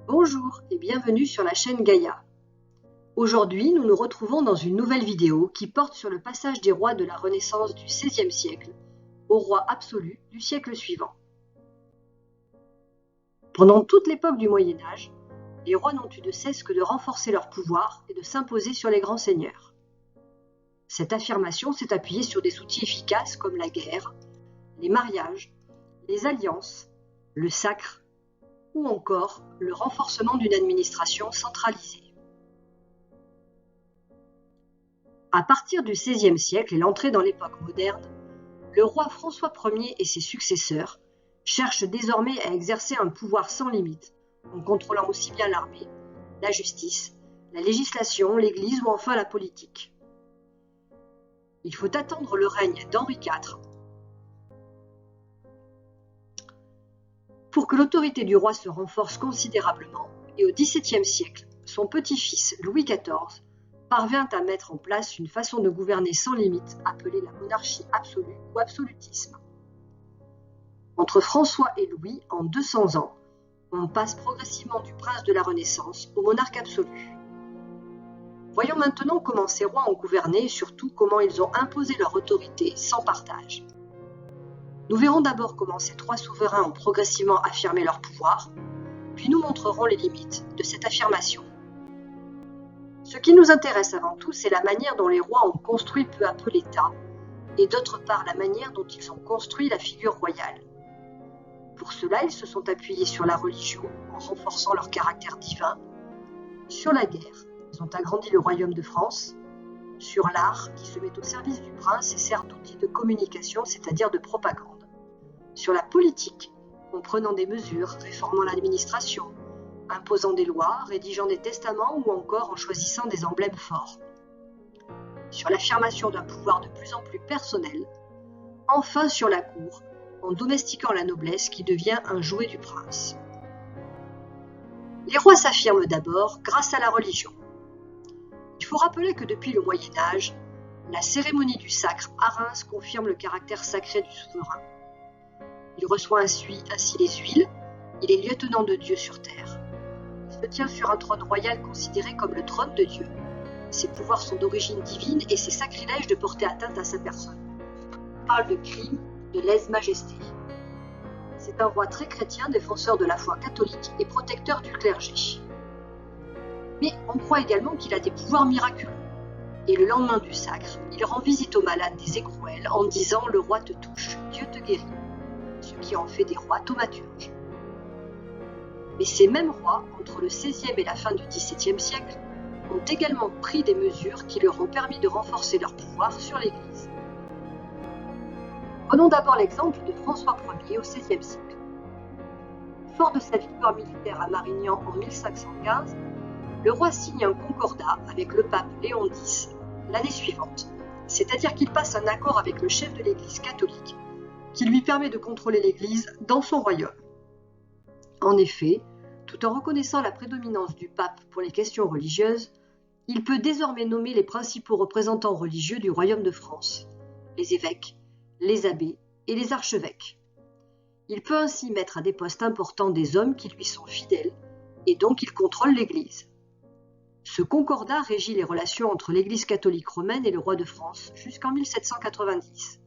Bonjour et bienvenue sur la chaîne Gaïa. Aujourd'hui, nous nous retrouvons dans une nouvelle vidéo qui porte sur le passage des rois de la Renaissance du XVIe siècle au roi absolu du siècle suivant. Pendant toute l'époque du Moyen Âge, les rois n'ont eu de cesse que de renforcer leur pouvoir et de s'imposer sur les grands seigneurs. Cette affirmation s'est appuyée sur des outils efficaces comme la guerre, les mariages, les alliances, le sacre, ou encore le renforcement d'une administration centralisée. À partir du XVIe siècle et l'entrée dans l'époque moderne, le roi François Ier et ses successeurs cherchent désormais à exercer un pouvoir sans limite, en contrôlant aussi bien l'armée, la justice, la législation, l'Église ou enfin la politique. Il faut attendre le règne d'Henri IV pour que l'autorité du roi se renforce considérablement, et au XVIIe siècle, son petit-fils Louis XIV parvint à mettre en place une façon de gouverner sans limite appelée la monarchie absolue ou absolutisme. Entre François et Louis, en 200 ans, on passe progressivement du prince de la Renaissance au monarque absolu. Voyons maintenant comment ces rois ont gouverné et surtout comment ils ont imposé leur autorité sans partage. Nous verrons d'abord comment ces trois souverains ont progressivement affirmé leur pouvoir, puis nous montrerons les limites de cette affirmation. Ce qui nous intéresse avant tout, c'est la manière dont les rois ont construit peu à peu l'État, et d'autre part la manière dont ils ont construit la figure royale. Pour cela, ils se sont appuyés sur la religion, en renforçant leur caractère divin, sur la guerre, ils ont agrandi le royaume de France, sur l'art, qui se met au service du prince et sert d'outil de communication, c'est-à-dire de propagande, sur la politique, en prenant des mesures, réformant l'administration, imposant des lois, rédigeant des testaments ou encore en choisissant des emblèmes forts, sur l'affirmation d'un pouvoir de plus en plus personnel, enfin sur la cour, en domestiquant la noblesse qui devient un jouet du prince. Les rois s'affirment d'abord grâce à la religion. Il faut rappeler que depuis le Moyen Âge, la cérémonie du sacre à Reims confirme le caractère sacré du souverain. Il reçoit ainsi les huiles, il est lieutenant de Dieu sur terre. Il se tient sur un trône royal considéré comme le trône de Dieu. Ses pouvoirs sont d'origine divine et c'est sacrilège de porter atteinte à sa personne. On parle de crime, de lèse-majesté. C'est un roi très chrétien, défenseur de la foi catholique et protecteur du clergé. Mais on croit également qu'il a des pouvoirs miraculeux. Et le lendemain du sacre, il rend visite aux malades des écrouelles en disant « Le roi te touche, Dieu te guérit », ce qui en fait des rois thaumaturges. Mais ces mêmes rois, entre le XVIe et la fin du XVIIe siècle, ont également pris des mesures qui leur ont permis de renforcer leur pouvoir sur l'Église. Prenons d'abord l'exemple de François Ier au XVIe siècle. Fort de sa victoire militaire à Marignan en 1515, le roi signe un concordat avec le pape Léon X l'année suivante, c'est-à-dire qu'il passe un accord avec le chef de l'Église catholique qui lui permet de contrôler l'Église dans son royaume. En effet, tout en reconnaissant la prédominance du pape pour les questions religieuses, il peut désormais nommer les principaux représentants religieux du royaume de France, les évêques, les abbés et les archevêques. Il peut ainsi mettre à des postes importants des hommes qui lui sont fidèles et donc il contrôle l'Église. Ce concordat régit les relations entre l'Église catholique romaine et le roi de France jusqu'en 1790.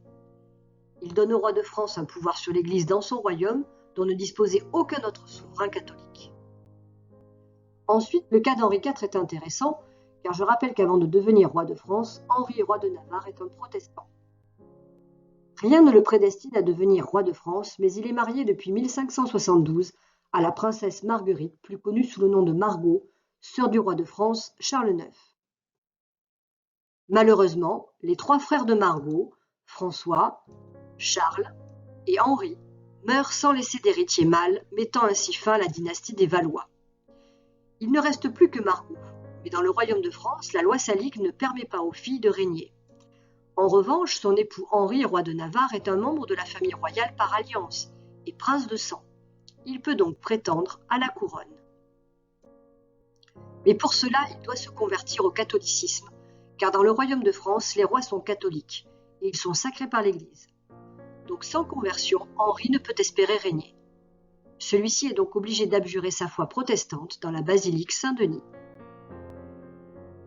Il donne au roi de France un pouvoir sur l'Église dans son royaume dont ne disposait aucun autre souverain catholique. Ensuite, le cas d'Henri IV est intéressant, car je rappelle qu'avant de devenir roi de France, Henri, roi de Navarre, est un protestant. Rien ne le prédestine à devenir roi de France, mais il est marié depuis 1572 à la princesse Marguerite, plus connue sous le nom de Margot, sœur du roi de France, Charles IX. Malheureusement, les trois frères de Margot, François, Charles et Henri, meurent sans laisser d'héritier mâle, mettant ainsi fin à la dynastie des Valois. Il ne reste plus que Margot, mais dans le royaume de France, la loi salique ne permet pas aux filles de régner. En revanche, son époux Henri, roi de Navarre, est un membre de la famille royale par alliance et prince de sang. Il peut donc prétendre à la couronne. Mais pour cela, il doit se convertir au catholicisme, car dans le royaume de France, les rois sont catholiques et ils sont sacrés par l'Église. Donc sans conversion, Henri ne peut espérer régner. Celui-ci est donc obligé d'abjurer sa foi protestante dans la basilique Saint-Denis.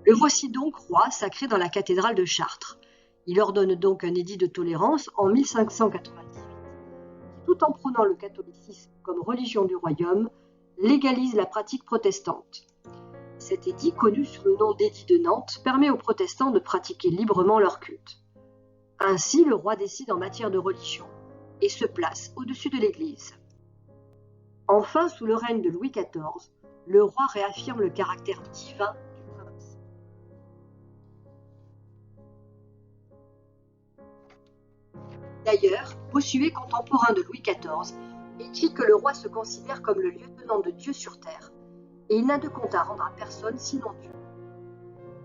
Le voici donc roi sacré dans la cathédrale de Chartres. Il ordonne donc un édit de tolérance en 1598, qui, tout en prônant le catholicisme comme religion du royaume, légalise la pratique protestante. Cet édit, connu sous le nom d'édit de Nantes, permet aux protestants de pratiquer librement leur culte. Ainsi, le roi décide en matière de religion et se place au-dessus de l'Église. Enfin, sous le règne de Louis XIV, le roi réaffirme le caractère divin du prince. D'ailleurs, Bossuet, contemporain de Louis XIV, écrit que le roi se considère comme le lieutenant de Dieu sur terre, et il n'a de compte à rendre à personne sinon Dieu.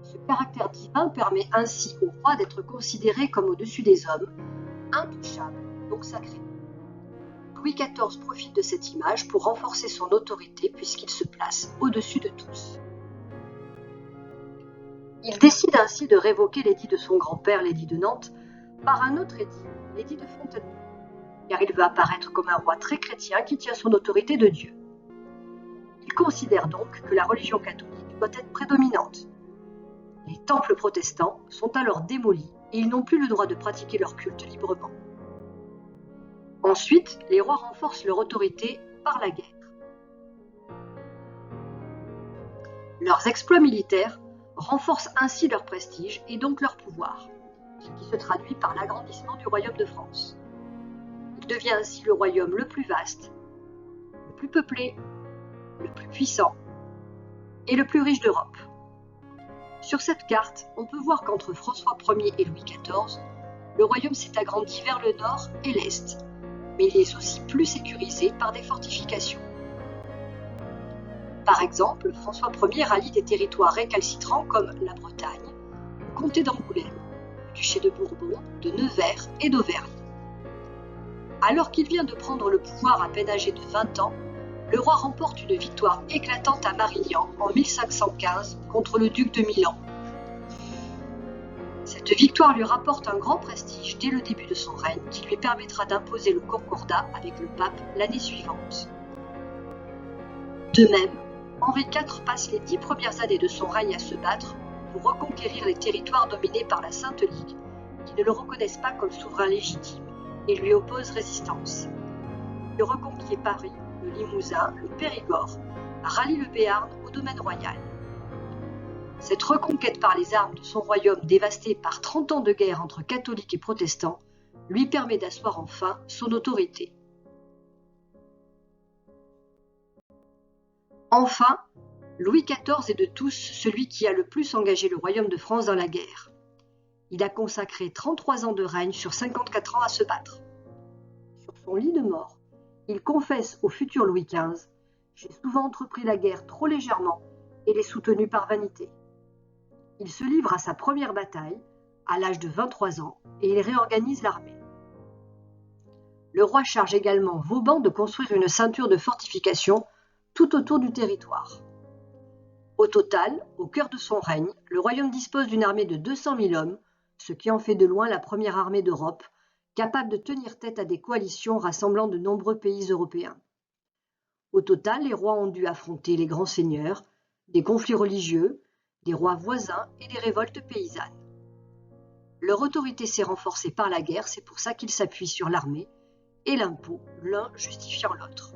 Ce caractère divin permet ainsi au roi d'être considéré comme au-dessus des hommes, intouchable, donc sacré. Louis XIV profite de cette image pour renforcer son autorité puisqu'il se place au-dessus de tous. Il décide ainsi de révoquer l'édit de son grand-père, l'édit de Nantes, par un autre édit, l'édit de Fontainebleau, car il veut apparaître comme un roi très chrétien qui tient son autorité de Dieu. Il considère donc que la religion catholique doit être prédominante. Les temples protestants sont alors démolis et ils n'ont plus le droit de pratiquer leur culte librement. Ensuite, les rois renforcent leur autorité par la guerre. Leurs exploits militaires renforcent ainsi leur prestige et donc leur pouvoir, ce qui se traduit par l'agrandissement du royaume de France. Il devient ainsi le royaume le plus vaste, le plus peuplé, le plus puissant et le plus riche d'Europe. Sur cette carte, on peut voir qu'entre François Ier et Louis XIV, le royaume s'est agrandi vers le nord et l'est, mais il est aussi plus sécurisé par des fortifications. Par exemple, François Ier rallie des territoires récalcitrants comme la Bretagne, le comté d'Angoulême, le duché de Bourbon, de Nevers et d'Auvergne. Alors qu'il vient de prendre le pouvoir à peine âgé de 20 ans, le roi remporte une victoire éclatante à Marignan en 1515 contre le duc de Milan. Cette victoire lui rapporte un grand prestige dès le début de son règne qui lui permettra d'imposer le concordat avec le pape l'année suivante. De même, Henri IV passe les 10 premières années de son règne à se battre pour reconquérir les territoires dominés par la Sainte Ligue, qui ne le reconnaissent pas comme souverain légitime et lui opposent résistance. Il reconquiert Paris, le Limousin, le Périgord, rallie le Béarn au domaine royal. Cette reconquête par les armes de son royaume dévasté par 30 ans de guerre entre catholiques et protestants lui permet d'asseoir enfin son autorité. Enfin, Louis XIV est de tous celui qui a le plus engagé le royaume de France dans la guerre. Il a consacré 33 ans de règne sur 54 ans à se battre. Sur son lit de mort, il confesse au futur Louis XV « J'ai souvent entrepris la guerre trop légèrement et l'ai soutenue par vanité ». Il se livre à sa première bataille, à l'âge de 23 ans, et il réorganise l'armée. Le roi charge également Vauban de construire une ceinture de fortifications tout autour du territoire. Au total, au cœur de son règne, le royaume dispose d'une armée de 200 000 hommes, ce qui en fait de loin la première armée d'Europe, capable de tenir tête à des coalitions rassemblant de nombreux pays européens. Au total, les rois ont dû affronter les grands seigneurs, des conflits religieux, des rois voisins et des révoltes paysannes. Leur autorité s'est renforcée par la guerre, c'est pour ça qu'ils s'appuient sur l'armée et l'impôt, l'un justifiant l'autre.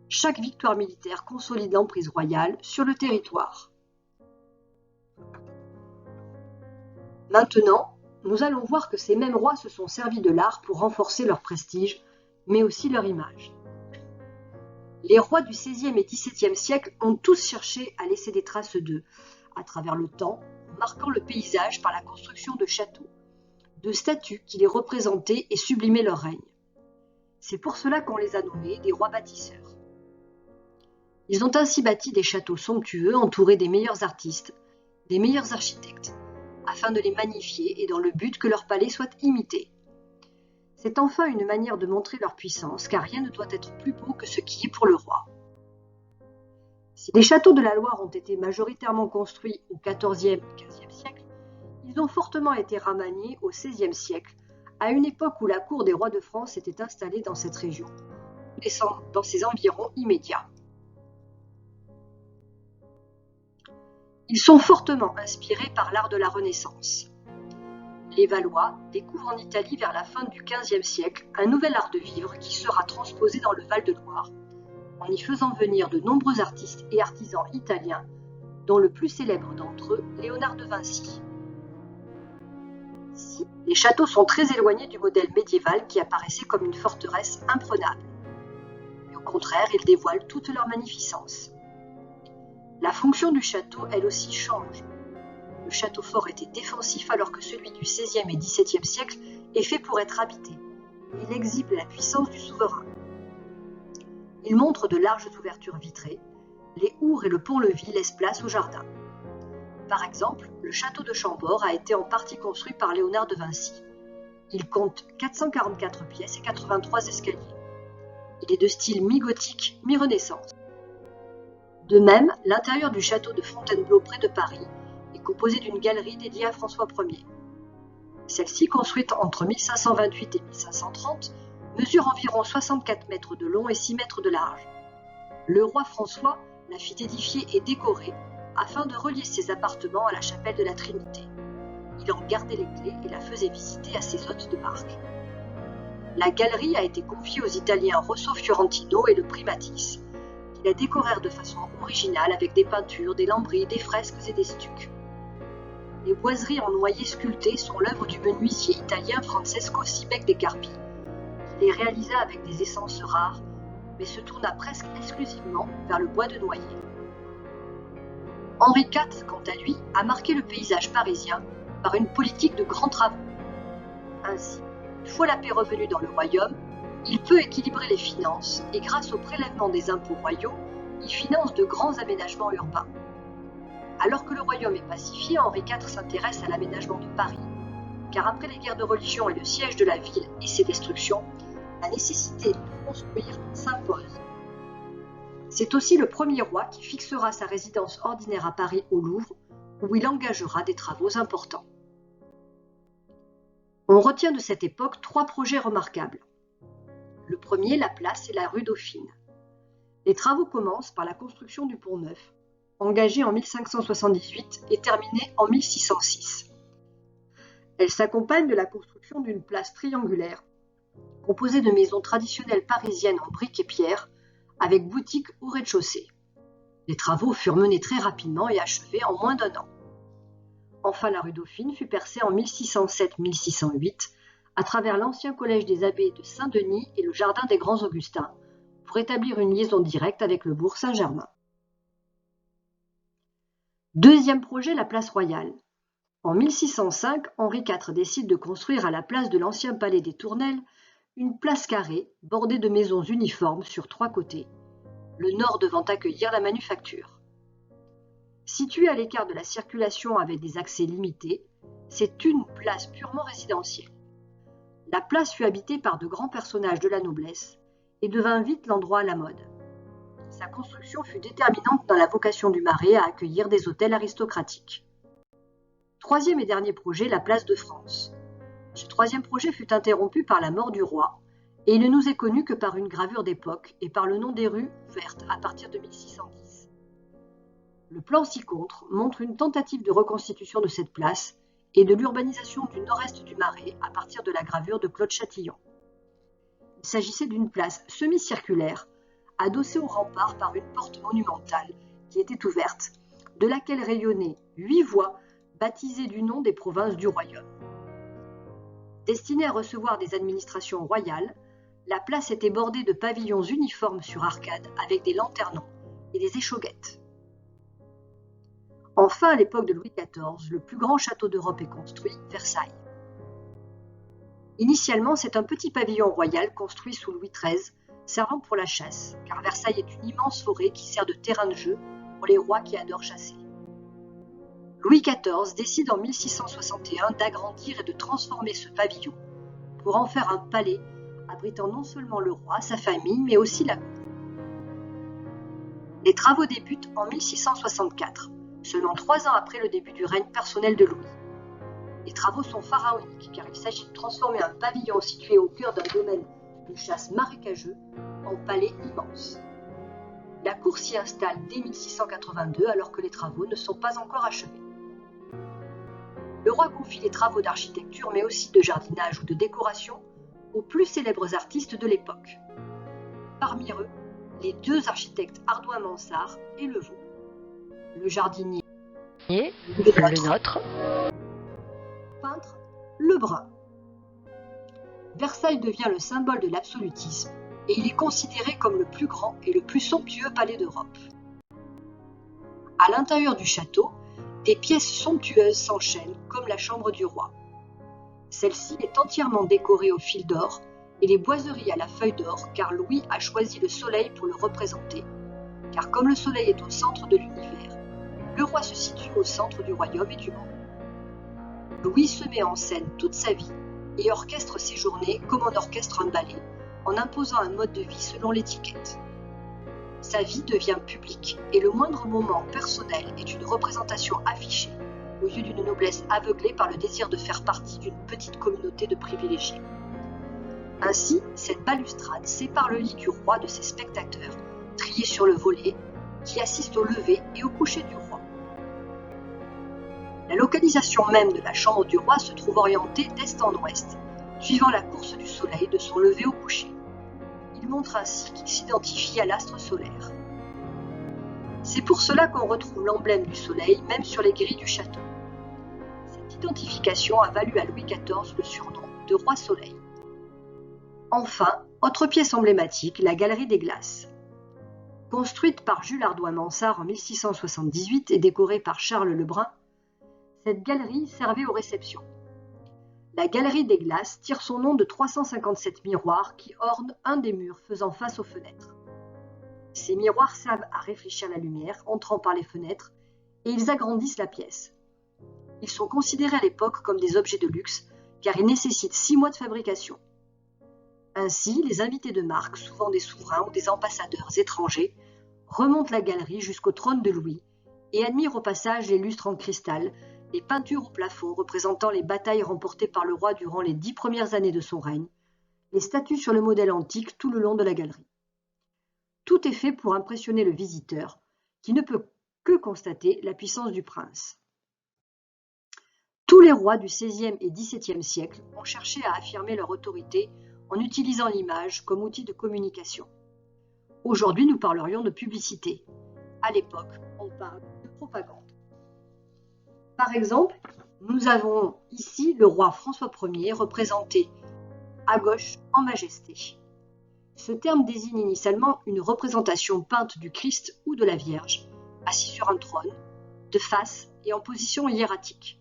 Chaque victoire militaire consolide l'emprise royale sur le territoire. Maintenant, nous allons voir que ces mêmes rois se sont servis de l'art pour renforcer leur prestige, mais aussi leur image. Les rois du XVIe et XVIIe siècle ont tous cherché à laisser des traces d'eux, à travers le temps, marquant le paysage par la construction de châteaux, de statues qui les représentaient et sublimaient leur règne. C'est pour cela qu'on les a nommés des rois bâtisseurs. Ils ont ainsi bâti des châteaux somptueux entourés des meilleurs artistes, des meilleurs architectes, afin de les magnifier et dans le but que leur palais soit imité. C'est enfin une manière de montrer leur puissance, car rien ne doit être plus beau que ce qui est pour le roi. Si les châteaux de la Loire ont été majoritairement construits au XIVe et XVe siècle, ils ont fortement été remaniés au XVIe siècle, à une époque où la cour des rois de France était installée dans cette région. dans ses environs immédiats. Ils sont fortement inspirés par l'art de la Renaissance. Les Valois découvrent en Italie vers la fin du XVe siècle un nouvel art de vivre qui sera transposé dans le Val-de-Loire, en y faisant venir de nombreux artistes et artisans italiens, dont le plus célèbre d'entre eux, Léonard de Vinci. Ici, les châteaux sont très éloignés du modèle médiéval qui apparaissait comme une forteresse imprenable. Mais au contraire, ils dévoilent toute leur magnificence. La fonction du château, elle aussi, change. Le château fort était défensif alors que celui du XVIe et XVIIe siècle est fait pour être habité. Il exhibe la puissance du souverain. Il montre de larges ouvertures vitrées. Les hours et le pont-levis laissent place au jardin. Par exemple, le château de Chambord a été en partie construit par Léonard de Vinci. Il compte 444 pièces et 83 escaliers. Il est de style mi-gothique, mi-renaissance. De même, l'intérieur du château de Fontainebleau près de Paris est composé d'une galerie dédiée à François Ier. Celle-ci, construite entre 1528 et 1530, mesure environ 64 mètres de long et 6 mètres de large. Le roi François la fit édifier et décorer afin de relier ses appartements à la chapelle de la Trinité. Il en gardait les clés et la faisait visiter à ses hôtes de marque. La galerie a été confiée aux Italiens Rosso Fiorentino et le prix Matisse, qui la décorèrent de façon originale avec des peintures, des lambris, des fresques et des stucs. Les boiseries en noyer sculpté sont l'œuvre du menuisier italien Francesco Sibec de Carpi, qui les réalisa avec des essences rares, mais se tourna presque exclusivement vers le bois de noyer. Henri IV, quant à lui, a marqué le paysage parisien par une politique de grands travaux. Ainsi, une fois la paix revenue dans le royaume, il peut équilibrer les finances et grâce au prélèvement des impôts royaux, il finance de grands aménagements urbains. Alors que le royaume est pacifié, Henri IV s'intéresse à l'aménagement de Paris, car après les guerres de religion et le siège de la ville et ses destructions, la nécessité de construire s'impose. C'est aussi le premier roi qui fixera sa résidence ordinaire à Paris au Louvre, où il engagera des travaux importants. On retient de cette époque 3 projets remarquables. Le premier, la place et la rue Dauphine. Les travaux commencent par la construction du Pont Neuf, engagé en 1578 et terminé en 1606. Elle s'accompagne de la construction d'une place triangulaire, composée de maisons traditionnelles parisiennes en briques et pierre, avec boutique au rez-de-chaussée. Les travaux furent menés très rapidement et achevés en moins d'1 an. Enfin, la rue Dauphine fut percée en 1607-1608 à travers l'ancien collège des abbés de Saint-Denis et le jardin des Grands Augustins pour établir une liaison directe avec le bourg Saint-Germain. Deuxième projet, la place Royale. En 1605, Henri IV décide de construire à la place de l'ancien palais des Tournelles une place carrée bordée de maisons uniformes sur 3 côtés, le nord devant accueillir la manufacture. Située à l'écart de la circulation avec des accès limités, c'est une place purement résidentielle. La place fut habitée par de grands personnages de la noblesse et devint vite l'endroit à la mode. Sa construction fut déterminante dans la vocation du Marais à accueillir des hôtels aristocratiques. Troisième et dernier projet, la place de France. Ce troisième projet fut interrompu par la mort du roi, et il ne nous est connu que par une gravure d'époque et par le nom des rues ouvertes à partir de 1610. Le plan ci-contre montre une tentative de reconstitution de cette place et de l'urbanisation du nord-est du Marais à partir de la gravure de Claude Châtillon. Il s'agissait d'une place semi-circulaire, adossée au rempart par une porte monumentale qui était ouverte, de laquelle rayonnaient 8 voies baptisées du nom des provinces du royaume. Destinée à recevoir des administrations royales, la place était bordée de pavillons uniformes sur arcades avec des lanternons et des échauguettes. Enfin, à l'époque de Louis XIV, le plus grand château d'Europe est construit, Versailles. Initialement, c'est un petit pavillon royal construit sous Louis XIII, servant pour la chasse, car Versailles est une immense forêt qui sert de terrain de jeu pour les rois qui adorent chasser. Louis XIV décide en 1661 d'agrandir et de transformer ce pavillon pour en faire un palais abritant non seulement le roi, sa famille, mais aussi la cour. Les travaux débutent en 1664, seulement 3 ans après le début du règne personnel de Louis. Les travaux sont pharaoniques car il s'agit de transformer un pavillon situé au cœur d'un domaine de chasse marécageux en palais immense. La cour s'y installe dès 1682 alors que les travaux ne sont pas encore achevés. Le roi confie les travaux d'architecture mais aussi de jardinage ou de décoration aux plus célèbres artistes de l'époque. Parmi eux, les deux architectes Hardouin-Mansart et Levaux. Le jardinier, le nôtre, le peintre, Lebrun. Versailles devient le symbole de l'absolutisme et il est considéré comme le plus grand et le plus somptueux palais d'Europe. À l'intérieur du château, des pièces somptueuses s'enchaînent comme la chambre du roi. Celle-ci est entièrement décorée au fil d'or et les boiseries à la feuille d'or car Louis a choisi le soleil pour le représenter. Car comme le soleil est au centre de l'univers, le roi se situe au centre du royaume et du monde. Louis se met en scène toute sa vie et orchestre ses journées comme on orchestre un ballet, en imposant un mode de vie selon l'étiquette. Sa vie devient publique et le moindre moment personnel est une représentation affichée, au lieu d'une noblesse aveuglée par le désir de faire partie d'une petite communauté de privilégiés. Ainsi, cette balustrade sépare le lit du roi de ses spectateurs, triés sur le volet, qui assistent au lever et au coucher du roi. La localisation même de la chambre du roi se trouve orientée d'est en ouest, suivant la course du soleil de son lever au coucher. Il montre ainsi qu'il s'identifie à l'astre solaire. C'est pour cela qu'on retrouve l'emblème du soleil même sur les grilles du château. Cette identification a valu à Louis XIV le surnom de Roi Soleil. Enfin, autre pièce emblématique, la Galerie des Glaces. Construite par Jules Hardouin-Mansart en 1678 et décorée par Charles Lebrun, cette galerie servait aux réceptions. La Galerie des Glaces tire son nom de 357 miroirs qui ornent un des murs faisant face aux fenêtres. Ces miroirs servent à réfléchir la lumière entrant par les fenêtres et ils agrandissent la pièce. Ils sont considérés à l'époque comme des objets de luxe car ils nécessitent 6 mois de fabrication. Ainsi, les invités de marque, souvent des souverains ou des ambassadeurs étrangers, remontent la galerie jusqu'au trône de Louis et admirent au passage les lustres en cristal, les peintures au plafond représentant les batailles remportées par le roi durant les 10 premières années de son règne, les statues sur le modèle antique tout le long de la galerie. Tout est fait pour impressionner le visiteur, qui ne peut que constater la puissance du prince. Tous les rois du XVIe et XVIIe siècle ont cherché à affirmer leur autorité en utilisant l'image comme outil de communication. Aujourd'hui, nous parlerions de publicité. À l'époque, on parle de propagande. Par exemple, nous avons ici le roi François Ier représenté à gauche en majesté. Ce terme désigne initialement une représentation peinte du Christ ou de la Vierge, assis sur un trône, de face et en position hiératique.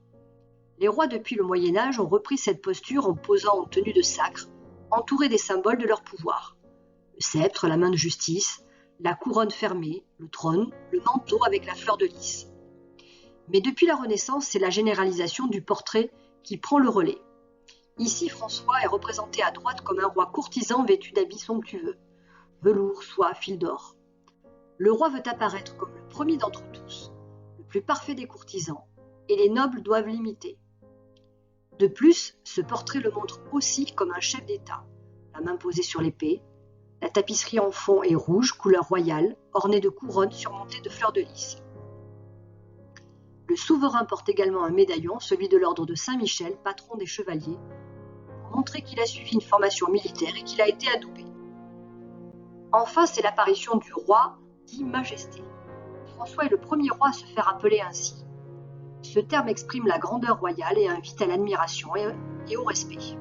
Les rois depuis le Moyen-Âge ont repris cette posture en posant en tenue de sacre, entourés des symboles de leur pouvoir. Le sceptre, la main de justice, la couronne fermée, le trône, le manteau avec la fleur de lys. Mais depuis la Renaissance, c'est la généralisation du portrait qui prend le relais. Ici, François est représenté à droite comme un roi courtisan vêtu d'habits somptueux, velours, soie, fil d'or. Le roi veut apparaître comme le premier d'entre tous, le plus parfait des courtisans, et les nobles doivent l'imiter. De plus, ce portrait le montre aussi comme un chef d'État, la main posée sur l'épée, la tapisserie en fond est rouge, couleur royale, ornée de couronnes surmontées de fleurs de lys. Le souverain porte également un médaillon, celui de l'ordre de Saint-Michel, patron des chevaliers, pour montrer qu'il a suivi une formation militaire et qu'il a été adoubé. Enfin, c'est l'apparition du roi, dit Majesté. François est le premier roi à se faire appeler ainsi. Ce terme exprime la grandeur royale et invite à l'admiration et au respect.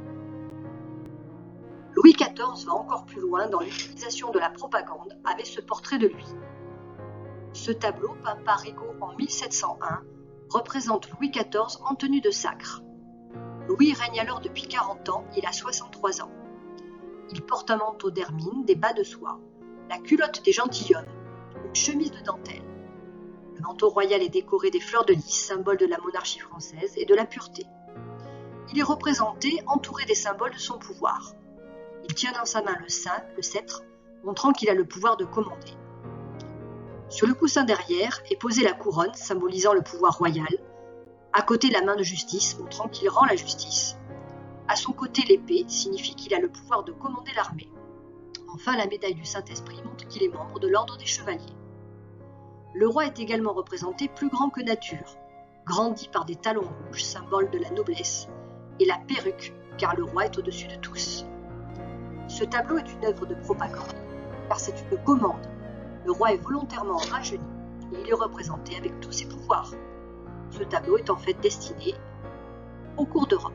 Louis XIV va encore plus loin dans l'utilisation de la propagande avec ce portrait de lui. Ce tableau, peint par Rigaud en 1701, représente Louis XIV en tenue de sacre. Louis règne alors depuis 40 ans, il a 63 ans. Il porte un manteau d'hermine, des bas de soie, la culotte des gentilshommes, une chemise de dentelle. Le manteau royal est décoré des fleurs de lys, symbole de la monarchie française et de la pureté. Il est représenté entouré des symboles de son pouvoir. Il tient dans sa main le sceptre, montrant qu'il a le pouvoir de commander. Sur le coussin derrière est posée la couronne, symbolisant le pouvoir royal. À côté, la main de justice, montrant qu'il rend la justice. À son côté, l'épée signifie qu'il a le pouvoir de commander l'armée. Enfin, la médaille du Saint-Esprit montre qu'il est membre de l'ordre des chevaliers. Le roi est également représenté plus grand que nature, grandi par des talons rouges, symbole de la noblesse, et la perruque, car le roi est au-dessus de tous. Ce tableau est une œuvre de propagande, car c'est une commande. Le roi est volontairement rajeuni, et il est représenté avec tous ses pouvoirs. Ce tableau est en fait destiné aux cours d'Europe.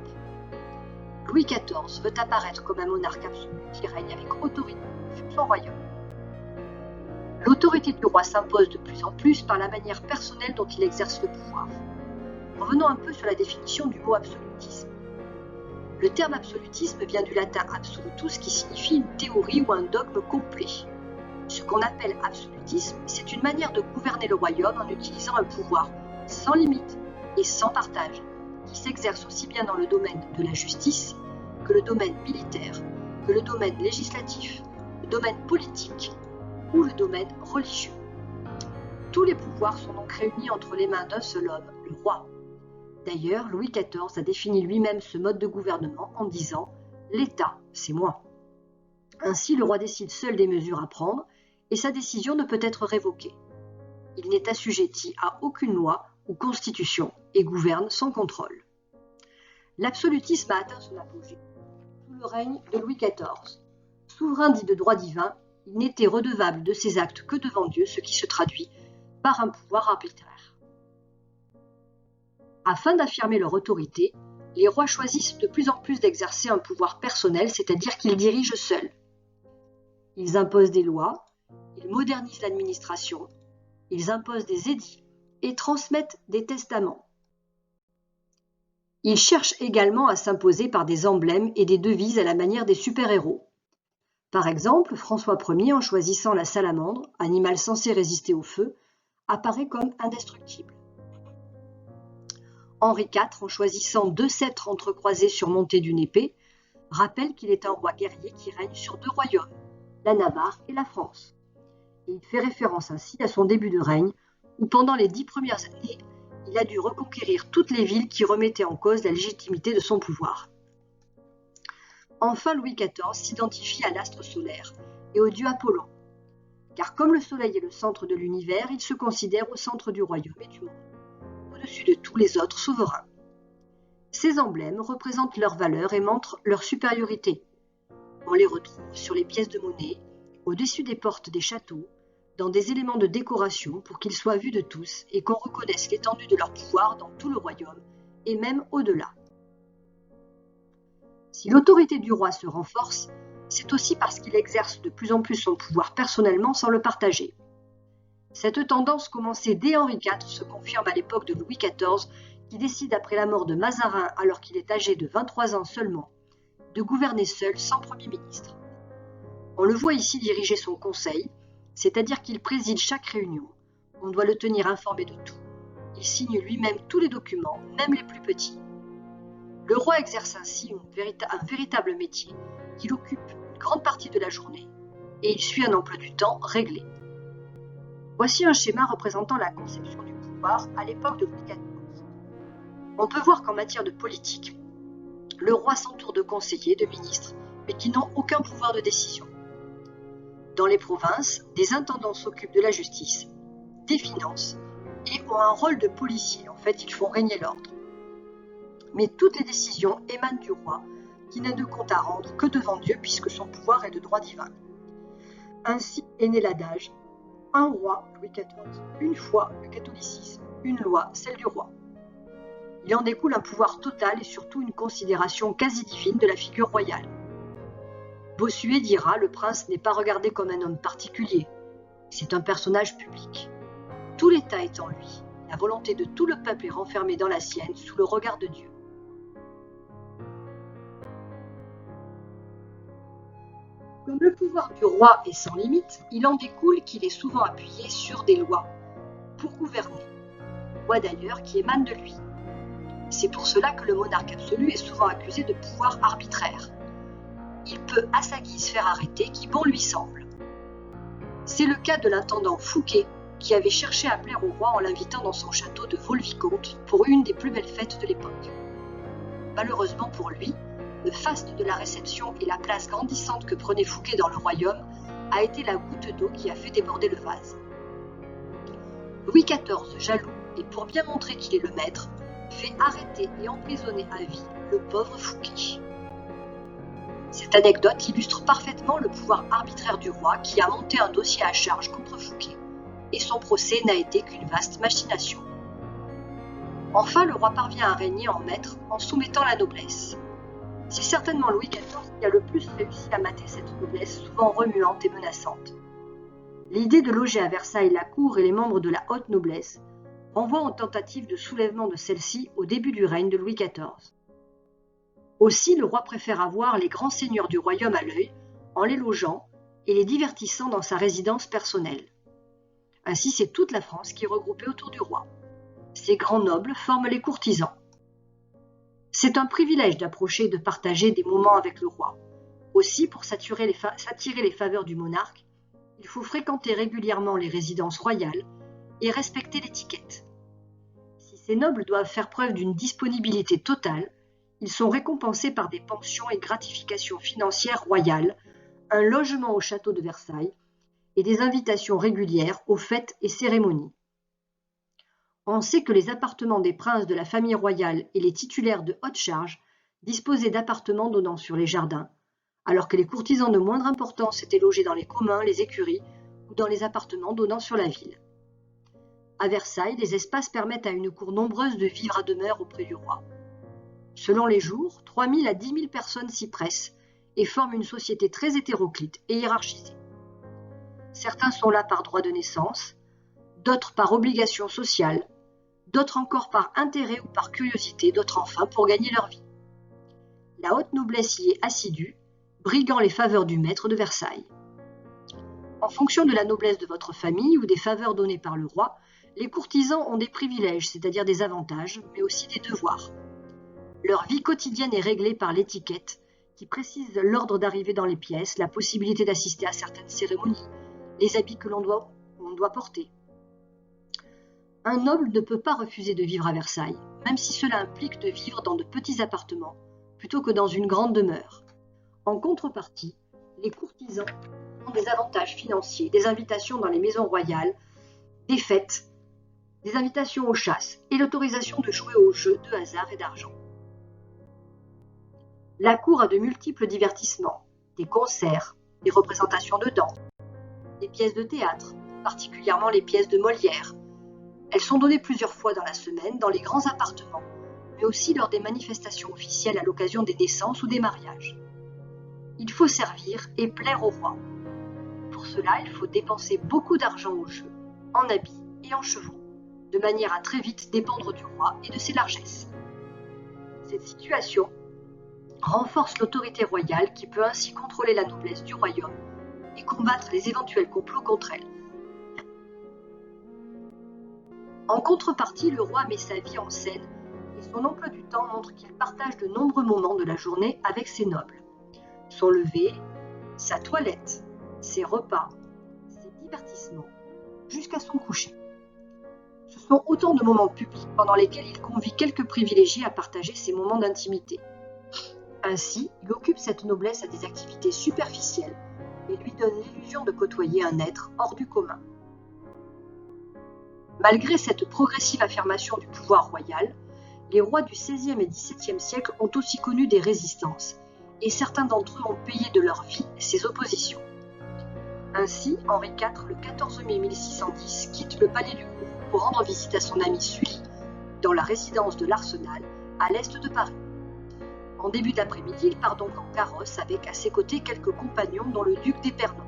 Louis XIV veut apparaître comme un monarque absolu qui règne avec autorité sur son royaume. L'autorité du roi s'impose de plus en plus par la manière personnelle dont il exerce le pouvoir. Revenons un peu sur la définition du mot absolutisme. Le terme absolutisme vient du latin absolutus qui signifie une théorie ou un dogme complet. Ce qu'on appelle absolutisme, c'est une manière de gouverner le royaume en utilisant un pouvoir sans limite et sans partage, qui s'exerce aussi bien dans le domaine de la justice que le domaine militaire, que le domaine législatif, le domaine politique ou le domaine religieux. Tous les pouvoirs sont donc réunis entre les mains d'un seul homme, le roi. D'ailleurs, Louis XIV a défini lui-même ce mode de gouvernement en disant « l'État, c'est moi ». Ainsi, le roi décide seul des mesures à prendre et sa décision ne peut être révoquée. Il n'est assujetti à aucune loi ou constitution et gouverne sans contrôle. L'absolutisme a atteint son apogée sous le règne de Louis XIV. Souverain dit de droit divin, il n'était redevable de ses actes que devant Dieu, ce qui se traduit par un pouvoir arbitraire. Afin d'affirmer leur autorité, les rois choisissent de plus en plus d'exercer un pouvoir personnel, c'est-à-dire qu'ils dirigent seuls. Ils imposent des lois, ils modernisent l'administration, ils imposent des édits et transmettent des testaments. Ils cherchent également à s'imposer par des emblèmes et des devises à la manière des super-héros. Par exemple, François Ier, en choisissant la salamandre, animal censé résister au feu, apparaît comme indestructible. Henri IV, en choisissant 2 sceptres entrecroisés surmontés d'une épée, rappelle qu'il est un roi guerrier qui règne sur 2 royaumes, la Navarre et la France. Et il fait référence ainsi à son début de règne, où pendant les 10 premières années, il a dû reconquérir toutes les villes qui remettaient en cause la légitimité de son pouvoir. Enfin, Louis XIV s'identifie à l'astre solaire et au dieu Apollon, car comme le soleil est le centre de l'univers, il se considère au centre du royaume et du monde, au-dessus de tous les autres souverains. Ces emblèmes représentent leur valeur et montrent leur supériorité. On les retrouve sur les pièces de monnaie, au-dessus des portes des châteaux, dans des éléments de décoration pour qu'ils soient vus de tous et qu'on reconnaisse l'étendue de leur pouvoir dans tout le royaume et même au-delà. Si l'autorité du roi se renforce, c'est aussi parce qu'il exerce de plus en plus son pouvoir personnellement sans le partager. Cette tendance commencée dès Henri IV se confirme à l'époque de Louis XIV qui décide après la mort de Mazarin alors qu'il est âgé de 23 ans seulement, de gouverner seul sans Premier ministre. On le voit ici diriger son conseil, c'est-à-dire qu'il préside chaque réunion, on doit le tenir informé de tout. Il signe lui-même tous les documents, même les plus petits. Le roi exerce ainsi un véritable métier qu'il occupe une grande partie de la journée et il suit un emploi du temps réglé. Voici un schéma représentant la conception du pouvoir à l'époque de Louis XIV. On peut voir qu'en matière de politique, le roi s'entoure de conseillers, de ministres, mais qui n'ont aucun pouvoir de décision. Dans les provinces, des intendants s'occupent de la justice, des finances et ont un rôle de policier. En fait, ils font régner l'ordre. Mais toutes les décisions émanent du roi, qui n'a de compte à rendre que devant Dieu puisque son pouvoir est de droit divin. Ainsi est né l'adage « Un roi, Louis XIV, une foi, le catholicisme, une loi, celle du roi ». Il en découle un pouvoir total et surtout une considération quasi divine de la figure royale. Bossuet dira « Le prince n'est pas regardé comme un homme particulier, c'est un personnage public. Tout l'État est en lui, la volonté de tout le peuple est renfermée dans la sienne sous le regard de Dieu. » Comme le pouvoir du roi est sans limite, il en découle qu'il est souvent appuyé sur des lois pour gouverner, lois d'ailleurs qui émanent de lui. C'est pour cela que le monarque absolu est souvent accusé de pouvoir arbitraire. Il peut à sa guise faire arrêter qui bon lui semble. C'est le cas de l'intendant Fouquet, qui avait cherché à plaire au roi en l'invitant dans son château de Vaux-le-Vicomte pour une des plus belles fêtes de l'époque. Malheureusement pour lui, Le faste de la réception et la place grandissante que prenait Fouquet dans le royaume a été la goutte d'eau qui a fait déborder le vase. Louis XIV, jaloux, et pour bien montrer qu'il est le maître, fait arrêter et emprisonner à vie le pauvre Fouquet. Cette anecdote illustre parfaitement le pouvoir arbitraire du roi qui a monté un dossier à charge contre Fouquet, et son procès n'a été qu'une vaste machination. Enfin, le roi parvient à régner en maître en soumettant la noblesse. C'est certainement Louis XIV qui a le plus réussi à mater cette noblesse souvent remuante et menaçante. L'idée de loger à Versailles la cour et les membres de la haute noblesse renvoie aux tentatives de soulèvement de celle-ci au début du règne de Louis XIV. Aussi, le roi préfère avoir les grands seigneurs du royaume à l'œil en les logeant et les divertissant dans sa résidence personnelle. Ainsi, c'est toute la France qui est regroupée autour du roi. Ces grands nobles forment les courtisans. C'est un privilège d'approcher et de partager des moments avec le roi. Aussi, pour s'attirer les faveurs du monarque, il faut fréquenter régulièrement les résidences royales et respecter l'étiquette. Si ces nobles doivent faire preuve d'une disponibilité totale, ils sont récompensés par des pensions et gratifications financières royales, un logement au château de Versailles et des invitations régulières aux fêtes et cérémonies. On sait que les appartements des princes de la famille royale et les titulaires de haute charge disposaient d'appartements donnant sur les jardins, alors que les courtisans de moindre importance étaient logés dans les communs, les écuries ou dans les appartements donnant sur la ville. À Versailles, les espaces permettent à une cour nombreuse de vivre à demeure auprès du roi. Selon les jours, 3 000 à 10 000 personnes s'y pressent et forment une société très hétéroclite et hiérarchisée. Certains sont là par droit de naissance, d'autres par obligation sociale, d'autres encore par intérêt ou par curiosité, d'autres enfin pour gagner leur vie. La haute noblesse y est assidue, briguant les faveurs du maître de Versailles. En fonction de la noblesse de votre famille ou des faveurs données par le roi, les courtisans ont des privilèges, c'est-à-dire des avantages, mais aussi des devoirs. Leur vie quotidienne est réglée par l'étiquette, qui précise l'ordre d'arrivée dans les pièces, la possibilité d'assister à certaines cérémonies, les habits que l'on doit porter. Un noble ne peut pas refuser de vivre à Versailles, même si cela implique de vivre dans de petits appartements, plutôt que dans une grande demeure. En contrepartie, les courtisans ont des avantages financiers, des invitations dans les maisons royales, des fêtes, des invitations aux chasses et l'autorisation de jouer aux jeux de hasard et d'argent. La cour a de multiples divertissements, des concerts, des représentations de danse, des pièces de théâtre, particulièrement les pièces de Molière. Elles sont données plusieurs fois dans la semaine dans les grands appartements, mais aussi lors des manifestations officielles à l'occasion des naissances ou des mariages. Il faut servir et plaire au roi. Pour cela, il faut dépenser beaucoup d'argent au jeu, en habits et en chevaux, de manière à très vite dépendre du roi et de ses largesses. Cette situation renforce l'autorité royale qui peut ainsi contrôler la noblesse du royaume et combattre les éventuels complots contre elle. En contrepartie, le roi met sa vie en scène et son emploi du temps montre qu'il partage de nombreux moments de la journée avec ses nobles. Son lever, sa toilette, ses repas, ses divertissements, jusqu'à son coucher. Ce sont autant de moments publics pendant lesquels il convie quelques privilégiés à partager ces moments d'intimité. Ainsi, il occupe cette noblesse à des activités superficielles et lui donne l'illusion de côtoyer un être hors du commun. Malgré cette progressive affirmation du pouvoir royal, les rois du XVIe et XVIIe siècle ont aussi connu des résistances, et certains d'entre eux ont payé de leur vie ces oppositions. Ainsi, Henri IV, le 14 mai 1610, quitte le palais du Louvre pour rendre visite à son ami Sully, dans la résidence de l'Arsenal, à l'est de Paris. En début d'après-midi, il part donc en carrosse avec à ses côtés quelques compagnons dont le duc d'Épernon.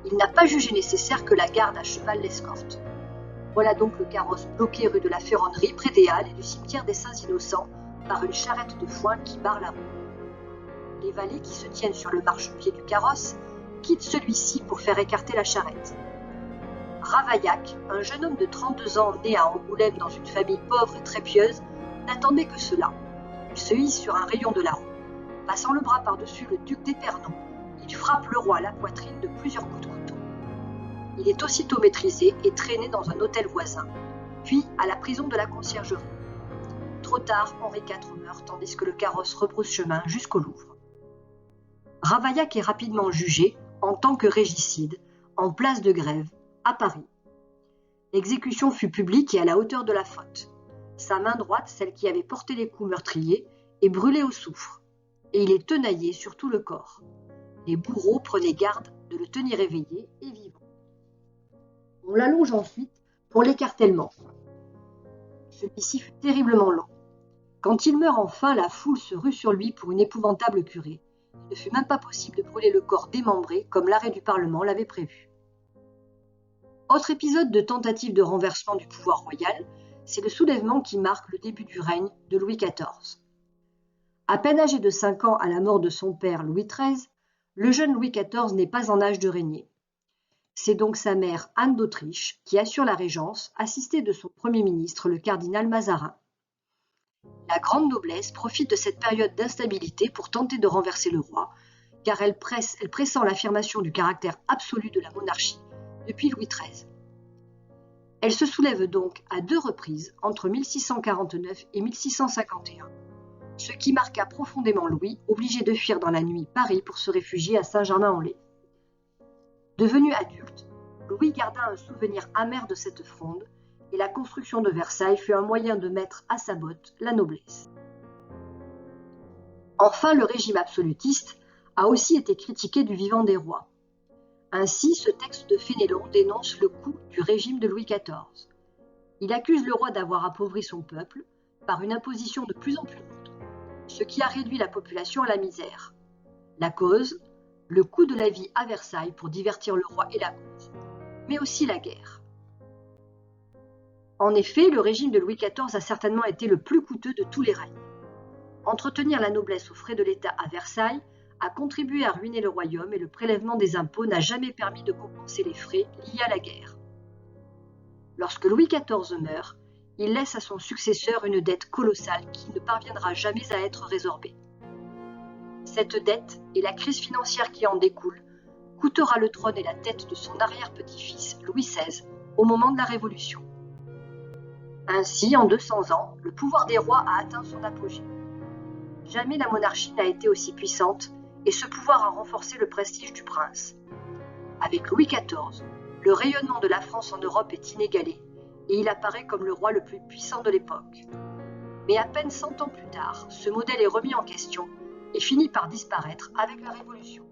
Il n'a pas jugé nécessaire que la garde à cheval l'escorte. Voilà donc le carrosse bloqué rue de la Ferronnerie, près des Halles et du cimetière des Saints-Innocents, par une charrette de foin qui barre la rue. Les valets qui se tiennent sur le marchepied du carrosse quittent celui-ci pour faire écarter la charrette. Ravaillac, un jeune homme de 32 ans né à Angoulême dans une famille pauvre et très pieuse, n'attendait que cela. Il se hisse sur un rayon de la roue. Passant le bras par-dessus le duc d'Épernon, il frappe le roi à la poitrine de plusieurs coups de couteau. Il est aussitôt maîtrisé et traîné dans un hôtel voisin, puis à la prison de la Conciergerie. trop tard, Henri IV meurt tandis que le carrosse rebrousse chemin jusqu'au Louvre. Ravaillac est rapidement jugé en tant que régicide, en place de Grève, à Paris. L'exécution fut publique et à la hauteur de la faute. Sa main droite, celle qui avait porté les coups meurtriers, est brûlée au soufre, et il est tenaillé sur tout le corps. Les bourreaux prenaient garde de le tenir éveillé et vivant. On l'allonge ensuite pour l'écartèlement. Celui-ci fut terriblement long. Quand il meurt enfin, la foule se rue sur lui pour une épouvantable curée. Il ne fut même pas possible de brûler le corps démembré comme l'arrêt du Parlement l'avait prévu. Autre épisode de tentative de renversement du pouvoir royal, c'est le soulèvement qui marque le début du règne de Louis XIV. À peine âgé de 5 ans à la mort de son père Louis XIII, le jeune Louis XIV n'est pas en âge de régner. C'est donc sa mère Anne d'Autriche qui assure la régence, assistée de son premier ministre, le cardinal Mazarin. La grande noblesse profite de cette période d'instabilité pour tenter de renverser le roi, car elle pressent l'affirmation du caractère absolu de la monarchie depuis Louis XIII. Elle se soulève donc à 2 reprises entre 1649 et 1651, ce qui marqua profondément Louis, obligé de fuir dans la nuit Paris pour se réfugier à Saint-Germain-en-Laye. Devenu adulte, Louis garda un souvenir amer de cette fronde, et la construction de Versailles fut un moyen de mettre à sa botte la noblesse. Enfin, le régime absolutiste a aussi été critiqué du vivant des rois. Ainsi, ce texte de Fénélon dénonce le coût du régime de Louis XIV. Il accuse le roi d'avoir appauvri son peuple par une imposition de plus en plus lourde, ce qui a réduit la population à la misère. La cause, le coût de la vie à Versailles pour divertir le roi et la cour, mais aussi la guerre. En effet, le régime de Louis XIV a certainement été le plus coûteux de tous les règnes. Entretenir la noblesse aux frais de l'État à Versailles a contribué à ruiner le royaume et le prélèvement des impôts n'a jamais permis de compenser les frais liés à la guerre. Lorsque Louis XIV meurt, il laisse à son successeur une dette colossale qui ne parviendra jamais à être résorbée. Cette dette et la crise financière qui en découle coûtera le trône et la tête de son arrière-petit-fils Louis XVI au moment de la Révolution. Ainsi, en 200 ans, le pouvoir des rois a atteint son apogée. Jamais la monarchie n'a été aussi puissante et ce pouvoir a renforcé le prestige du prince. Avec Louis XIV, le rayonnement de la France en Europe est inégalé et il apparaît comme le roi le plus puissant de l'époque. Mais à peine 100 ans plus tard, ce modèle est remis en question et finit par disparaître avec la Révolution.